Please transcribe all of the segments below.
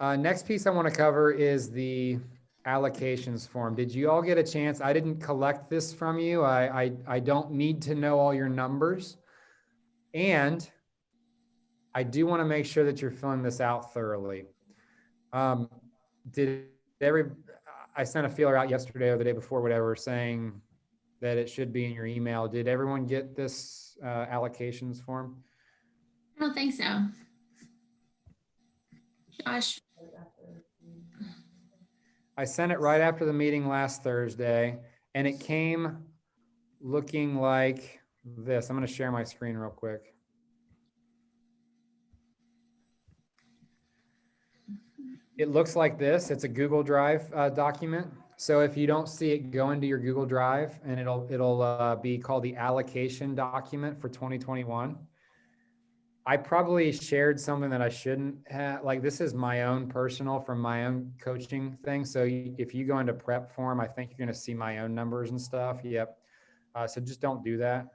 Next piece I want to cover is the allocations form. Did you all get a chance? I didn't collect this from you. I don't need to know all your numbers. And I do want to make sure that you're filling this out thoroughly. Did I sent a feeler out yesterday or the day before, whatever, saying that it should be in your email. Did everyone get this allocations form? I don't think so. Josh. I sent it right after the meeting last Thursday, and it came looking like this. I'm going to share my screen real quick. It looks like this. It's a Google Drive document. So if you don't see it, go into your Google Drive, and it'll be called the allocation document for 2021. I probably shared something that I shouldn't have. Like, this is my own personal from my own coaching thing. So if you go into prep form, I think you're going to see my own numbers and stuff. Yep. So just don't do that.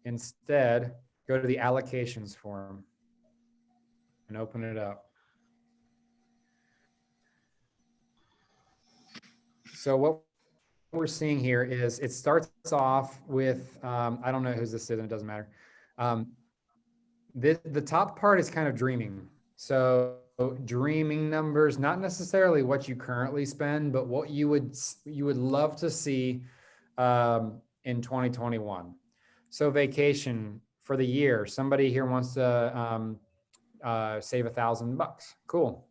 Instead, go to the allocations form and open it up. So what we're seeing here is it starts off with, I don't know whose this is, and it doesn't matter. The top part is kind of dreaming. So dreaming numbers, not necessarily what you currently spend, but what you would love to see in 2021. So vacation for the year. Somebody here wants to save $1,000. Cool.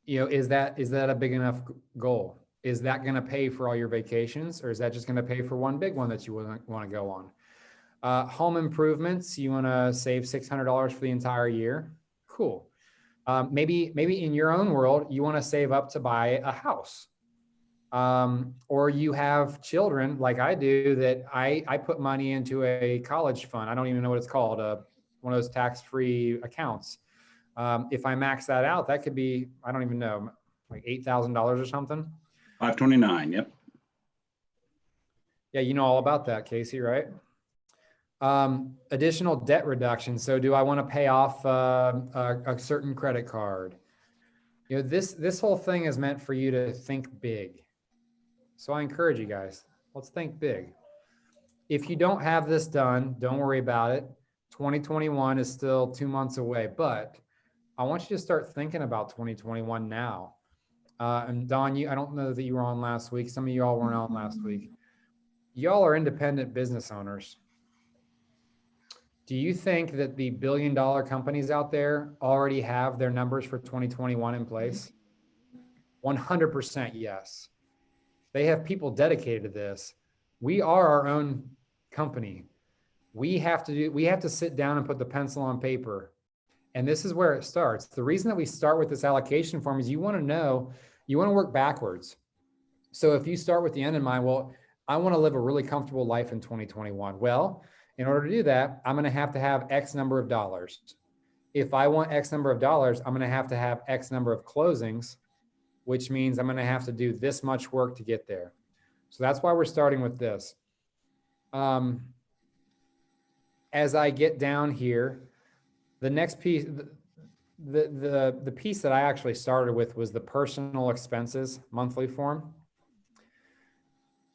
Is that a big enough goal? Is that going to pay for all your vacations, or is that just going to pay for one big one that you want to go on? Home improvements, you want to save $600 for the entire year. Cool. Maybe in your own world, you want to save up to buy a house. Or you have children like I do that I put money into a college fund. I don't even know what it's called. One of those tax-free accounts. If I max that out, that could be, I don't even know, like $8,000 or something. 529. Yep. Yeah. You know all about that, Casey, right? Additional debt reduction. So do I want to pay off a certain credit card? This whole thing is meant for you to think big. So I encourage you guys, let's think big. If you don't have this done, don't worry about it. 2021 is still 2 months away, but I want you to start thinking about 2021 now. And Don, I don't know that you were on last week. Some of you all weren't on last week. Y'all are independent business owners. Do you think that the billion-dollar companies out there already have their numbers for 2021 in place? 100% yes. They have people dedicated to this. We are our own company. We have to sit down and put the pencil on paper. And this is where it starts. The reason that we start with this allocation form is you want to work backwards. So if you start with the end in mind, well, I want to live a really comfortable life in 2021. Well, in order to do that, I'm going to have X number of dollars. If I want X number of dollars, I'm going to have X number of closings, which means I'm going to have to do this much work to get there. So that's why we're starting with this. As I get down here, the next piece, the piece that I actually started with was the personal expenses monthly form.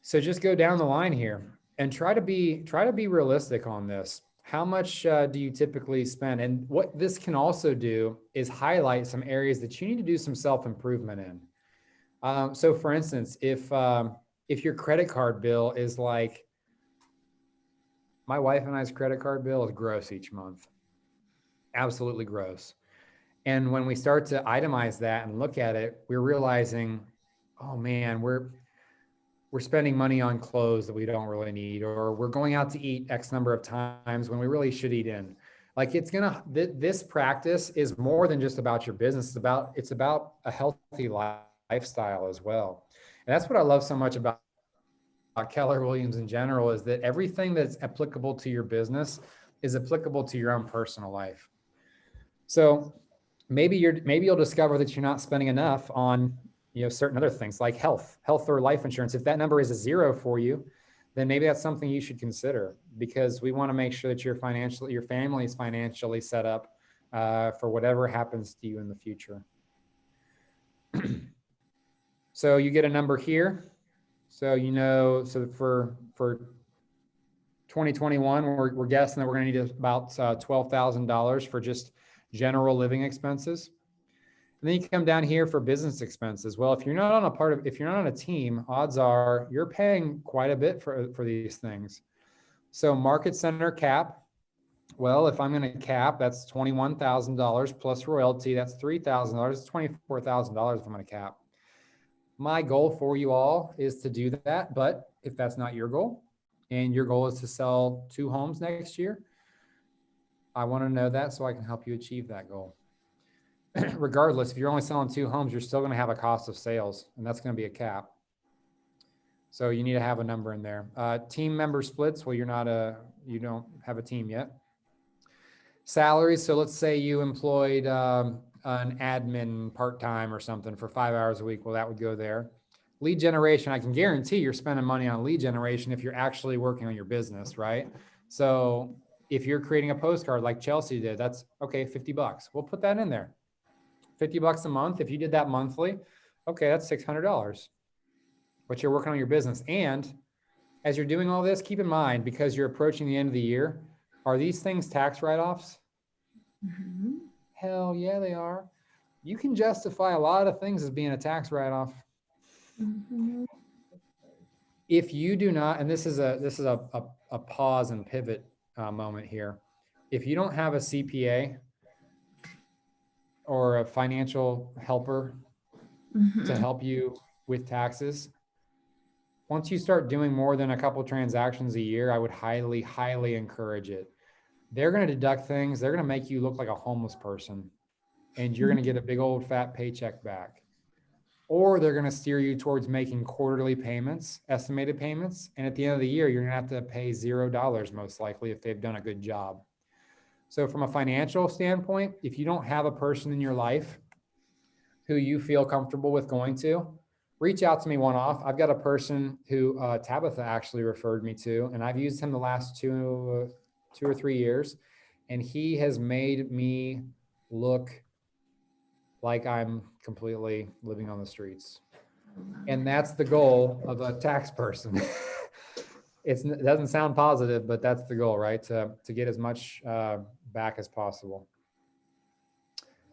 So just go down the line here and try to be realistic on this. How much do you typically spend? And what this can also do is highlight some areas that you need to do some self-improvement in. So for instance, if your credit card bill is like, my wife and I's credit card bill is gross each month. Absolutely gross. And when we start to itemize that and look at it, we're realizing, oh man, we're spending money on clothes that we don't really need, or we're going out to eat X number of times when we really should eat in. Like this practice is more than just about your business. It's about a healthy lifestyle as well. And that's what I love so much about Keller Williams in general, is that everything that's applicable to your business is applicable to your own personal life. So maybe you'll discover that you're not spending enough on certain other things like health or life insurance. If that number is a 0 for you, then maybe that's something you should consider, because we want to make sure that your family is financially set up for whatever happens to you in the future. So you get a number here. So, you know, so for 2021, we're guessing that we're going to need about $12,000 for just general living expenses. And then you come down here for business expenses. Well, if you're not on a team, odds are you're paying quite a bit for these things. So market center cap. Well, if I'm going to cap, that's $21,000 plus royalty. That's $3,000. It's $24,000 if I'm going to cap. My goal for you all is to do that. But if that's not your goal and your goal is to sell 2 homes next year, I want to know that so I can help you achieve that goal. Regardless, if you're only selling 2 homes, you're still going to have a cost of sales, and that's going to be a cap. So you need to have a number in there. Team member splits. Well, you don't have a team yet. Salaries. So let's say you employed an admin part-time or something for 5 hours a week. Well, that would go there. Lead generation. I can guarantee you're spending money on lead generation if you're actually working on your business, right? So if you're creating a postcard like Chelsea did, that's okay, $50. We'll put that in there. $50 a month. If you did that monthly, okay, that's $600. But you're working on your business. And as you're doing all this, keep in mind, because you're approaching the end of the year, are these things tax write-offs? Mhm. Hell yeah, they are. You can justify a lot of things as being a tax write-off. Mhm. If you do not, and this is a pause and pivot moment here. If you don't have a CPA or a financial helper to Mhm. help you with taxes, once you start doing more than a couple transactions a year, I would highly, highly encourage it. They're going to deduct things. They're going to make you look like a homeless person, and you're going to get a big old fat paycheck back. Or they're going to steer you towards making quarterly payments, estimated payments. And at the end of the year, you're going to have to pay $0 most likely if they've done a good job. So from a financial standpoint, if you don't have a person in your life who you feel comfortable with going to, reach out to me one-off. I've got a person who Tabitha actually referred me to, and I've used him the last 2 or 3 years, and he has made me look like I'm completely living on the streets. And that's the goal of a tax person. It doesn't sound positive, but that's the goal, right? To get as much back as possible.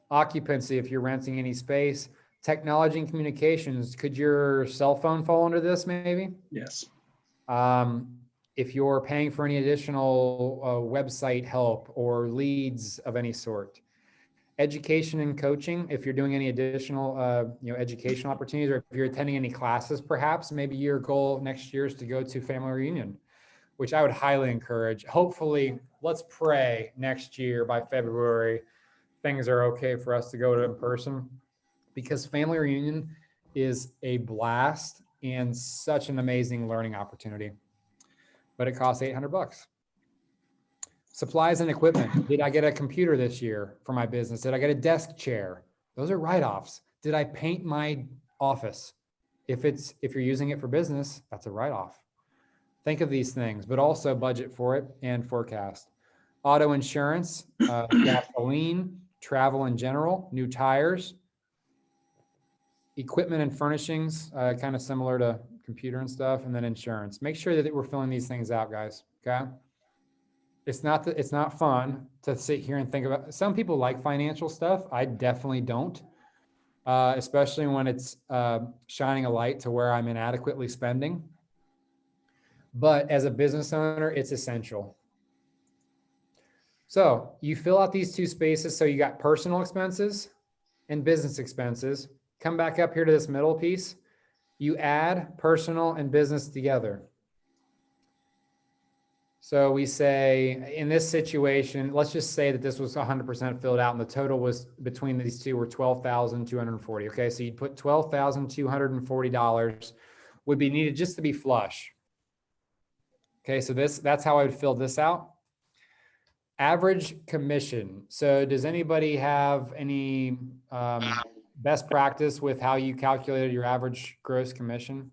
Occupancy, if you're renting any space. Technology and communications, could your cell phone fall under this maybe? Yes. If you're paying for any additional website help or leads of any sort. Education and coaching, if you're doing any additional educational opportunities, or if you're attending any classes, perhaps maybe your goal next year is to go to family reunion, which I would highly encourage. Hopefully, let's pray next year by February, things are okay for us to go to in person, because family reunion is a blast and such an amazing learning opportunity, but it costs $800. Supplies and equipment. Did I get a computer this year for my business? Did I get a desk chair? Those are write-offs. Did I paint my office? If you're using it for business, that's a write-off. Think of these things, but also budget for it and forecast. Auto insurance, gasoline, travel in general, new tires, equipment and furnishings, kind of similar to computer and stuff, and then insurance. Make sure that we're filling these things out, guys, okay? It's not fun to sit here and think about. Some people like financial stuff. I definitely don't, especially when it's shining a light to where I'm inadequately spending. But as a business owner, it's essential. So you fill out these 2 spaces. So you got personal expenses and business expenses. Come back up here to this middle piece. You add personal and business together. So we say in this situation, let's just say that this was 100% filled out and the total was between these two were $12,240. Okay, so you'd put $12,240 would be needed just to be flush. Okay, so that's how I would fill this out. Average commission. So does anybody have any best practice with how you calculated your average gross commission?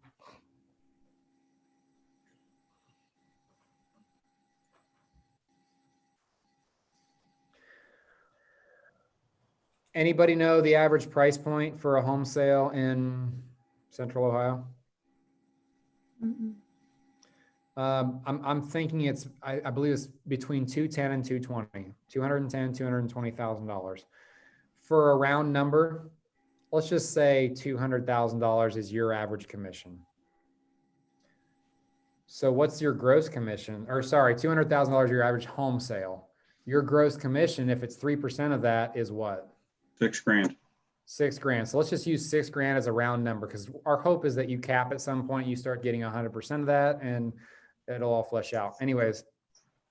Anybody know the average price point for a home sale in Central Ohio? Mm-mm. I'm thinking I believe it's between 210 and 220, $220,000. For a round number, let's just say $200,000 is your average commission. So what's your gross commission? Or sorry, $200,000 your average home sale. Your gross commission, if it's 3% of that, is what? $6,000. $6,000. So let's just use $6,000 as a round number, because our hope is that you cap at some point, you start getting 100% of that, and it'll all flesh out. Anyways,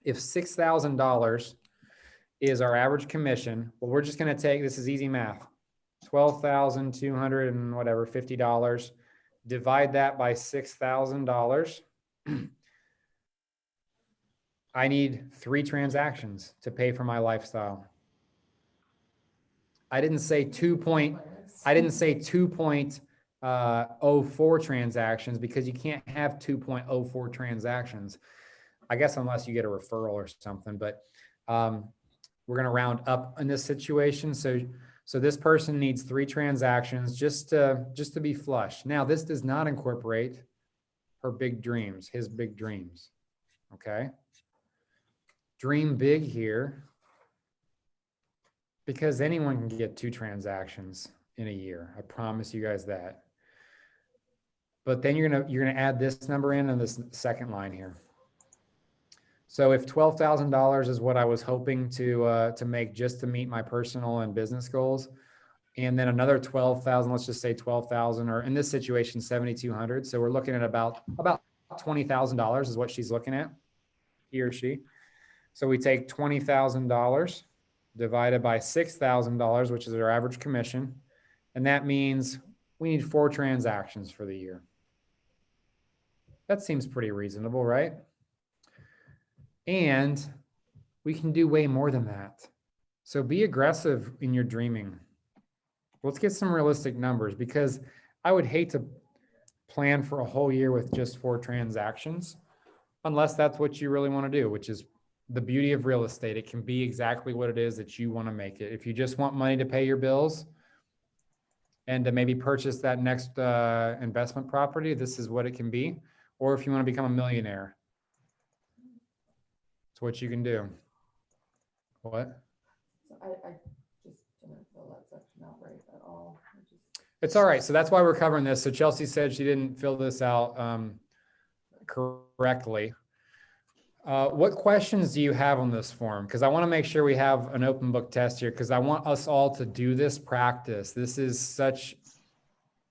if $6,000 is our average commission, well, we're just going to take, this is easy math, $12,200 and whatever, $50. Divide that by $6,000. I need 3 transactions to pay for my lifestyle. I didn't say 2.04 transactions, because you can't have 2.04 transactions. I guess unless you get a referral or something, but we're going to round up in this situation. So this person needs 3 transactions just to be flush. Now, this does not incorporate her big dreams, his big dreams. Okay. Dream big here, because anyone can get 2 transactions in a year. I promise you guys that. But then you're gonna add this number in this second line here. So if $12,000 is what I was hoping to make just to meet my personal and business goals, and then another 12,000, let's just say 12,000, or in this situation, 7,200. So we're looking at about $20,000 is what she's looking at, he or she. So we take $20,000 divided by $6,000, which is our average commission. And that means we need 4 transactions for the year. That seems pretty reasonable, right? And we can do way more than that. So be aggressive in your dreaming. Let's get some realistic numbers, because I would hate to plan for a whole year with just 4 transactions, unless that's what you really want to do, which is the beauty of real estate. It can be exactly what it is that you want to make it. If you just want money to pay your bills and to maybe purchase that next investment property, this is what it can be. Or if you want to become a millionaire, it's what you can do. What? So I just didn't fill that section out right at all. It's all right. So that's why we're covering this. So Chelsea said she didn't fill this out correctly. What questions do you have on this form? Because I want to make sure we have an open book test here, because I want us all to do this practice. This is such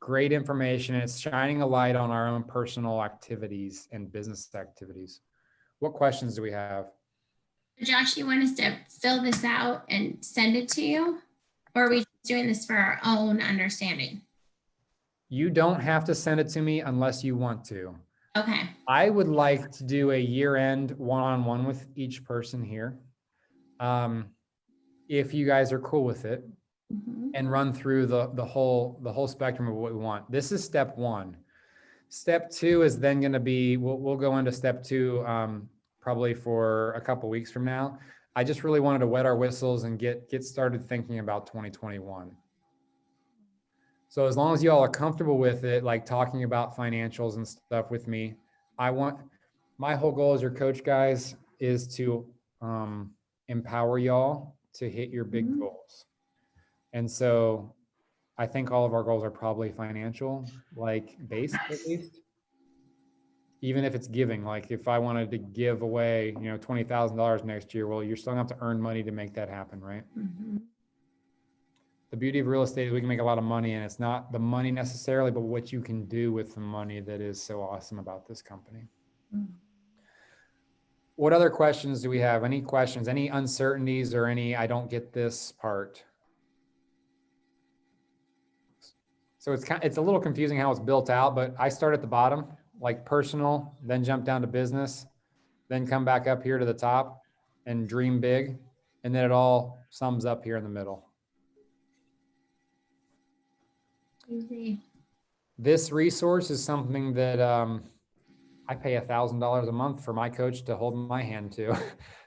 great information. It's shining a light on our own personal activities and business activities. What questions do we have? Josh, you want us to fill this out and send it to you? Or are we just doing this for our own understanding? You don't have to send it to me unless you want to. Okay. I would like to do a year-end one-on-one with each person here. If you guys are cool with it, and run through the whole spectrum of what we want. This is step 1. Step 2 is then going to be, we'll go into step 2 probably for a couple weeks from now. I just really wanted to wet our whistles and get started thinking about 2021. So as long as you all are comfortable with it, like talking about financials and stuff with me, my whole goal as your coach, guys, is to empower y'all to hit your big goals. And so I think all of our goals are probably financial, like based at least. Even if it's giving, like if I wanted to give away, $20,000 next year, well, you're still gonna have to earn money to make that happen, right? The beauty of real estate is we can make a lot of money, and it's not the money necessarily, but what you can do with the money that is so awesome about this company. What other questions do we have? Any questions, any uncertainties, or any I don't get this part? So it's a little confusing how it's built out, but I start at the bottom, like personal, then jump down to business, then come back up here to the top and dream big. And then it all sums up here in the middle. Easy. This resource is something that I pay $1,000 a month for my coach to hold my hand to.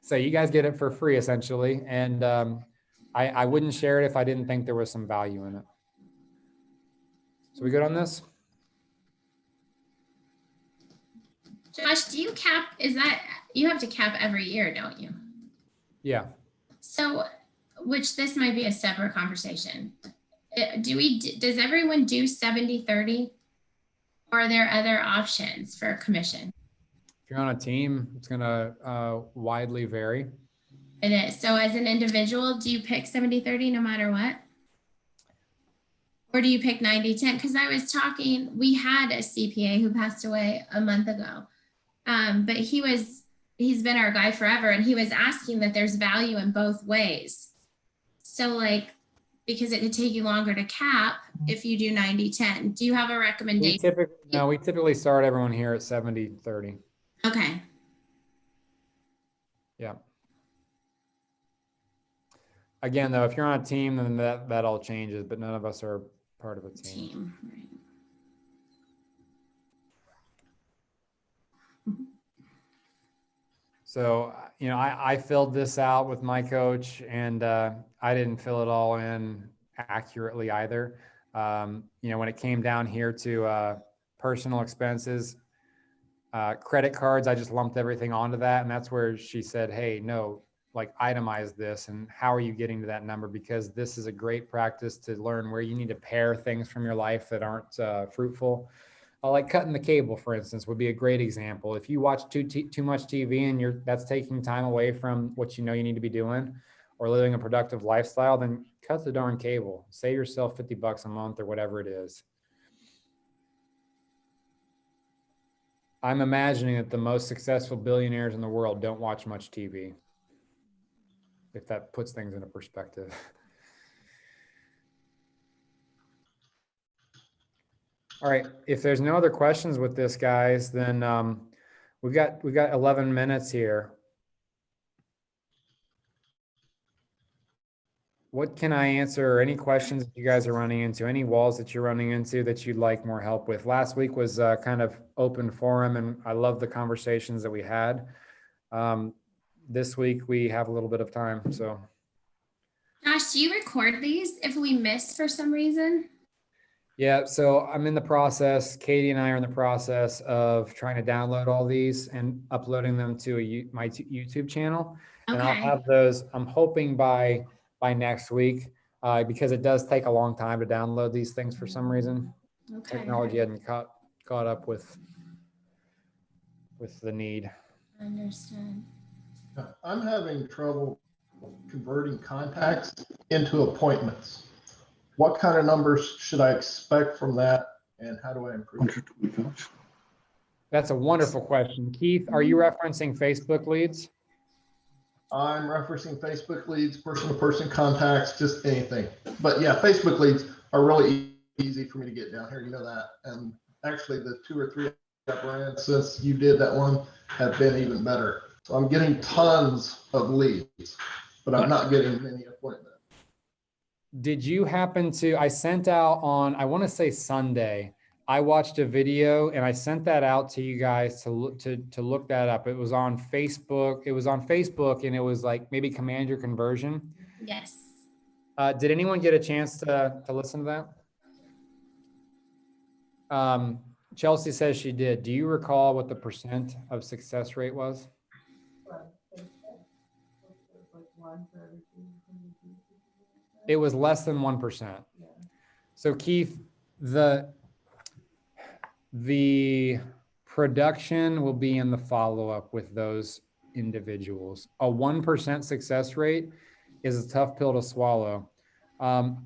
So you guys get it for free essentially. And I wouldn't share it if I didn't think there was some value in it. So we good on this? Josh, do you cap, you have to cap every year, don't you? Yeah. So, which this might be a separate conversation. Does everyone do 70-30? Or are there other options for commission? If you're on a team, it's gonna widely vary. It is. So as an individual, do you pick 70-30 no matter what? Or do you pick 90-10? Because I was talking, we had a CPA who passed away a month ago. But he's been our guy forever, and he was asking that there's value in both ways. So like, because it could take you longer to cap if you do 90-10. Do you have a recommendation? We typically start everyone here at 70-30. Okay. Yeah. Again, though, if you're on a team, then that all changes, but none of us are part of a team. Right. So, I filled this out with my coach, and I didn't fill it all in accurately either. When it came down here to personal expenses, credit cards, I just lumped everything onto that. And that's where she said, hey, no, like itemize this. And how are you getting to that number? Because this is a great practice to learn where you need to pare things from your life that aren't fruitful. Like cutting the cable, for instance, would be a great example. If you watch too much TV and that's taking time away from what you need to be doing or living a productive lifestyle, then cut the darn cable. Save yourself $50 a month or whatever it is. I'm imagining that the most successful billionaires in the world don't watch much TV, if that puts things into perspective. All right, if there's no other questions with this, guys, then we've got 11 minutes here. What can I answer? Any questions that you guys are running into? Any walls that you're running into that you'd like more help with? Last week was kind of open forum, and I love the conversations that we had. This week we have a little bit of time, so. Josh, do you record these if we miss for some reason? Yeah, so I'm in the process. Katie and I are in the process of trying to download all these and uploading them to my YouTube channel. Okay. And I'll have those, I'm hoping by next week, because it does take a long time to download these things for some reason. Okay. Technology hadn't caught up with the need. Understood. I'm having trouble converting contacts into appointments. What kind of numbers should I expect from that, and how do I improve it? That's a wonderful question. Keith, are you referencing Facebook leads? I'm referencing Facebook leads, person-to-person contacts, just anything. But yeah, Facebook leads are really easy for me to get down here. You know that. And actually, the 2 or 3 I've ran since you did that one have been even better. So I'm getting tons of leads, but I'm not getting many appointments. Did you happen to, I sent out on, I want to say Sunday, I watched a video and I sent that out to you guys to look that up. It was on Facebook. And it was like maybe Command Your Conversion. Yes. Did anyone get a chance to listen to that? Chelsea says she did. Do you recall what the % of success rate was? It was less than 1%. So Keith, the production will be in the follow-up with those individuals. A 1% success rate is a tough pill to swallow.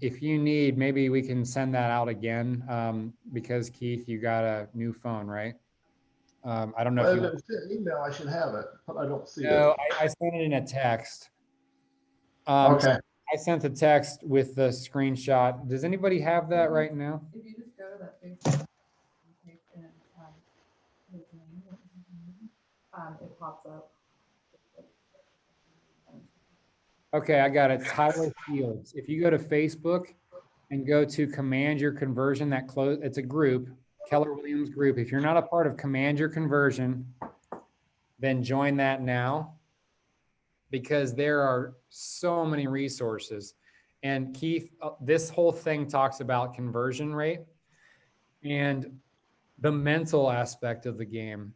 If you need, maybe we can send that out again, because Keith, you got a new phone, right? I don't know Well, if you. if it's an email, I should have it, but I don't see No, it. I sent it in a text. Okay. I sent a text with the screenshot. Does anybody have that right now? If you just go to that Facebook page and his name, it pops up. Okay, I got it. Tyler Fields. If you go to Facebook and go to Command Your Conversion, it's a group, Keller Williams group. If you're not a part of Command Your Conversion, then join that now, because there are so many resources. And Keith, this whole thing talks about conversion rate and the mental aspect of the game.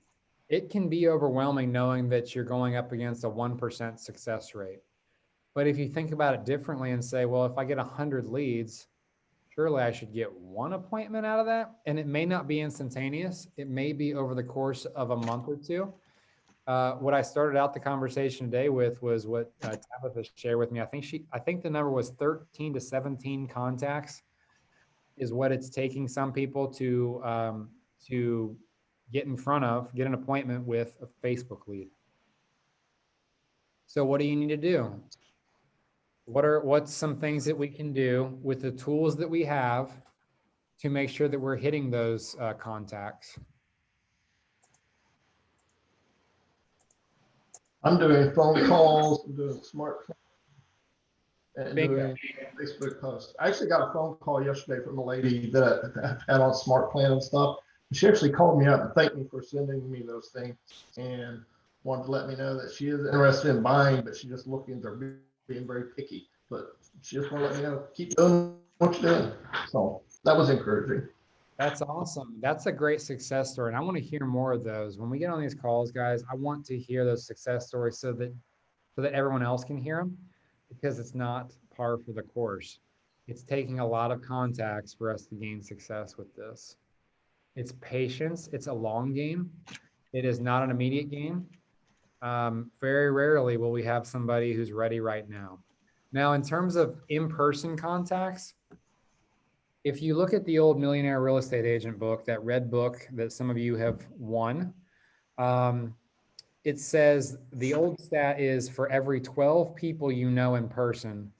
It can be overwhelming knowing that you're going up against a 1% success rate. But if you think about it differently and say, well, if I get 100 leads, surely I should get one appointment out of that. And it may not be instantaneous. It may be over the course of a month or two. What I started out the conversation today with was what Tabitha shared with me. I think the number was 13 to 17 contacts is what it's taking some people to get in front of, get an appointment with a Facebook lead. So what do you need to do? What's some things that we can do with the tools that we have to make sure that we're hitting those contacts? I'm doing phone calls, I'm doing smartphone, and Bingo. doing Facebook posts. I actually got a phone call yesterday from a lady that I've had on Smart Plan and stuff. She actually called me up and thanked me for sending me those things and wanted to let me know that she is interested in buying, but she's just looking, they're being very picky. But she just want to let me know, keep doing what you're doing. So that was encouraging. That's awesome. That's a great success story. And I want to hear more of those. When we get on these calls, guys, I want to hear those success stories so that everyone else can hear them, because it's not par for the course. It's taking a lot of contacts for us to gain success with this. It's patience. It's a long game. It is not an immediate game. Very rarely will we have somebody who's ready right now. Now, in terms of in-person contacts, if you look at the old Millionaire Real Estate Agent book, that red book that some of you have won, it says the old stat is for every 12 people you know in person,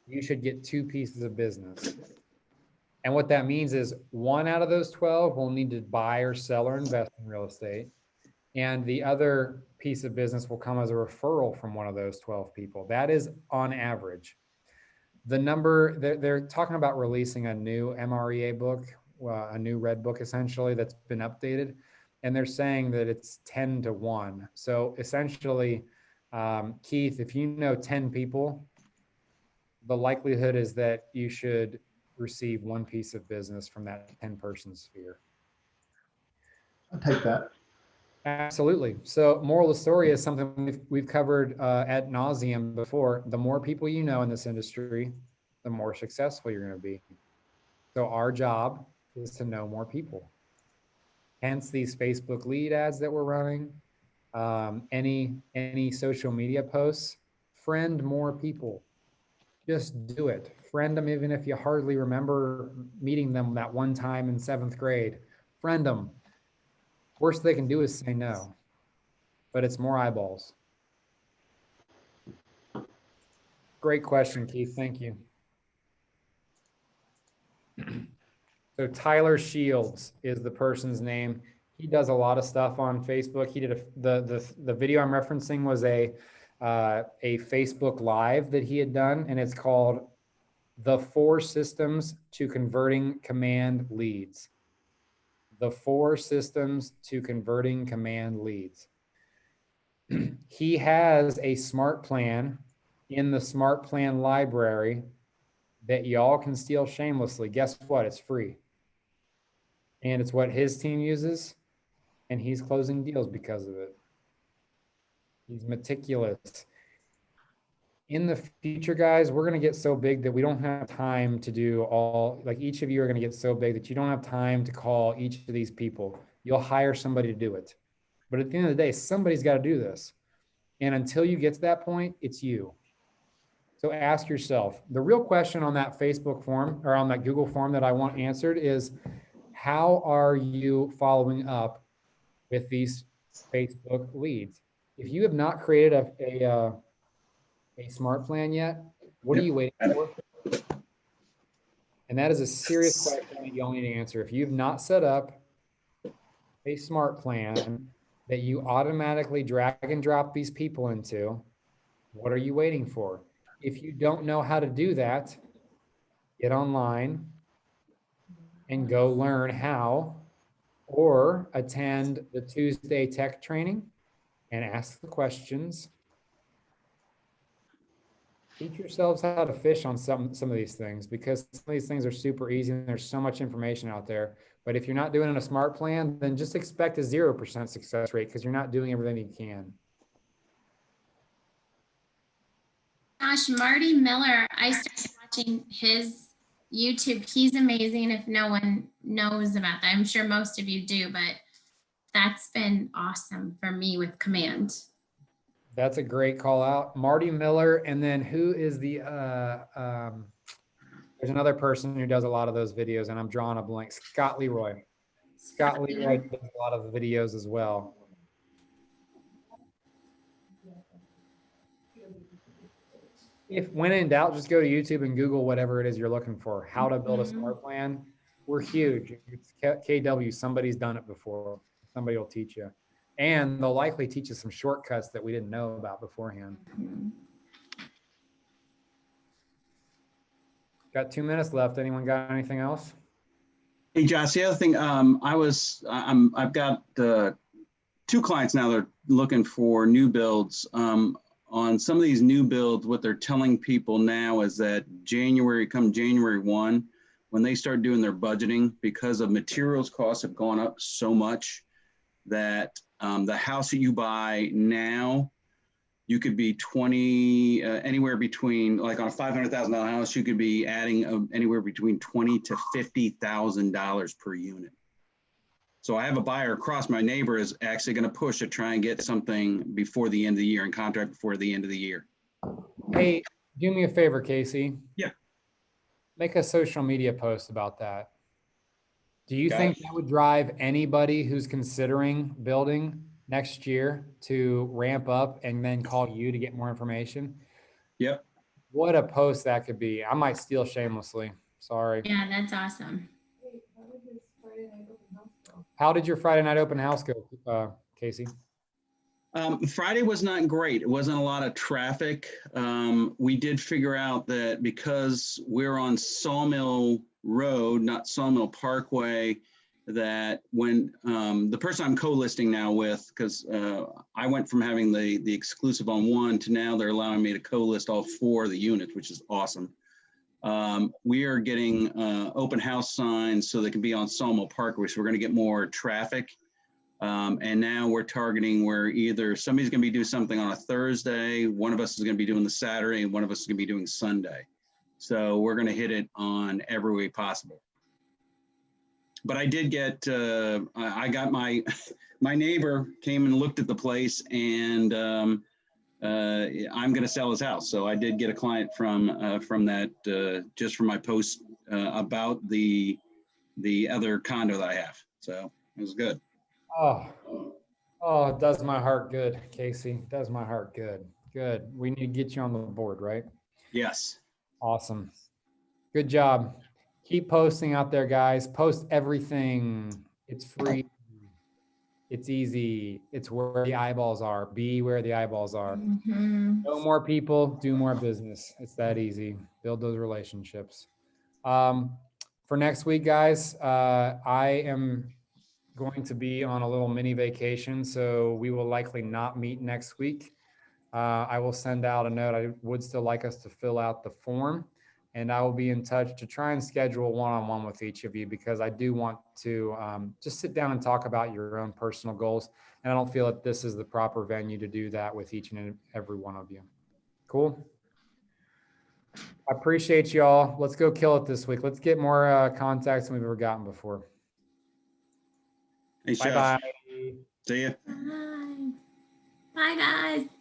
you should get 2 pieces of business. And what that means is 1 out of those 12 will need to buy or sell or invest in real estate. And the other piece of business will come as a referral from one of those 12 people. That is on average. The number, they're talking about releasing a new MREA book, a new red book essentially that's been updated. And they're saying that it's 10 to 1. So essentially, Keith, if you know 10 people, the likelihood is that you should receive 1 piece of business from that 10-person sphere. I'll take that. Absolutely. So moral of the story is something we've covered ad nauseum before. The more people you know in this industry, the more successful you're going to be. So our job is to know more people. Hence these Facebook lead ads that we're running, any social media posts, friend more people. Just do it. Friend them even if you hardly remember meeting them that one time in 7th grade. Friend them. Worst they can do is say no, but it's more eyeballs. Great question, Keith. Thank you. So Tyler Shields is the person's name. He does a lot of stuff on Facebook. He did the video I'm referencing was a Facebook Live that he had done, and it's called The 4 Systems to Converting Command Leads. The 4 Systems to Converting Command Leads. He has a smart plan in the smart plan library that y'all can steal shamelessly. Guess what? It's free. And it's what his team uses, and he's closing deals because of it. He's meticulous. In the future, guys, we're going to get so big that we don't have time to do all, like each of you are going to get so big that you don't have time to call each of these people. You'll hire somebody to do it. But at the end of the day, somebody's got to do this. And until you get to that point, it's you. So ask yourself, the real question on that Facebook form or on that Google form that I want answered is, how are you following up with these Facebook leads? If you have not created a smart plan yet, what are you waiting for? And that is a serious question that you'll need to answer. If you've not set up a smart plan that you automatically drag and drop these people into, what are you waiting for? If you don't know how to do that, get online and go learn how, or attend the Tuesday tech training and ask the questions. Teach yourselves how to fish on some of these things, because some of these things are super easy and there's so much information out there. But if you're not doing a smart plan, then just expect a 0% success rate because you're not doing everything you can. Gosh, Marty Miller, I started watching his YouTube. He's amazing if no one knows about that. I'm sure most of you do, but that's been awesome for me with command. That's a great call out. Marty Miller. And then who is the, there's another person who does a lot of those videos and I'm drawing a blank. Scott Leroy. Scott Leroy does a lot of the videos as well. If when in doubt, just go to YouTube and Google whatever it is you're looking for. How to build a smart plan. We're huge. It's KW. Somebody's done it before. Somebody will teach you. And they'll likely teach you some shortcuts that we didn't know about beforehand. Got 2 minutes left. Anyone got anything else? Hey, Josh, the other thing, I've got 2 clients now that are looking for new builds. On some of these new builds, what they're telling people now is that come January 1, when they start doing their budgeting, because of materials costs have gone up so much that the house that you buy now, you could be anywhere between, like on a $500,000 house, you could be adding anywhere between $20,000 to $50,000 per unit. So I have a buyer across. My neighbor is actually going to push to try and get something before the end of the year and contract before the end of the year. Hey, do me a favor, Casey. Yeah. Make a social media post about that. Do you Got think it. that would drive anybody who's considering building next year to ramp up and then call you to get more information? Yep. What a post that could be. I might steal shamelessly. Sorry. Yeah, that's awesome. How did your Friday night open house go, Casey? Friday was not great. It wasn't a lot of traffic. We did figure out that because we're on Sawmill Road, not Sawmill Parkway, that when the person I'm co-listing now with, because I went from having the exclusive on one to now they're allowing me to co-list all 4 of the units, which is awesome. We are getting open house signs so they can be on Sawmill Parkway, so we're going to get more traffic. And now we're targeting where either somebody's going to be doing something on a Thursday, one of us is going to be doing the Saturday, and one of us is going to be doing Sunday. So we're going to hit it on every way possible. But I did get, I got my neighbor came and looked at the place, and I'm going to sell his house. So I did get a client from that, just from my post about the other condo that I have. So it was good. Oh, it does my heart good, Casey. It does my heart good. Good. We need to get you on the board, right? Yes. Awesome. Good job. Keep posting out there, guys. Post everything. It's free. It's easy. It's where the eyeballs are. Be where the eyeballs are. Know more people, do more business. It's that easy. Build those relationships. For next week, guys, I am going to be on a little mini vacation, so we will likely not meet next week. I will send out a note. I would still like us to fill out the form, and I will be in touch to try and schedule one-on-one with each of you, because I do want to just sit down and talk about your own personal goals. And I don't feel that this is the proper venue to do that with each and every one of you. Cool. I appreciate y'all. Let's go kill it this week. Let's get more contacts than we've ever gotten before. Thanks, Bye-bye. See ya. Bye. Bye, guys.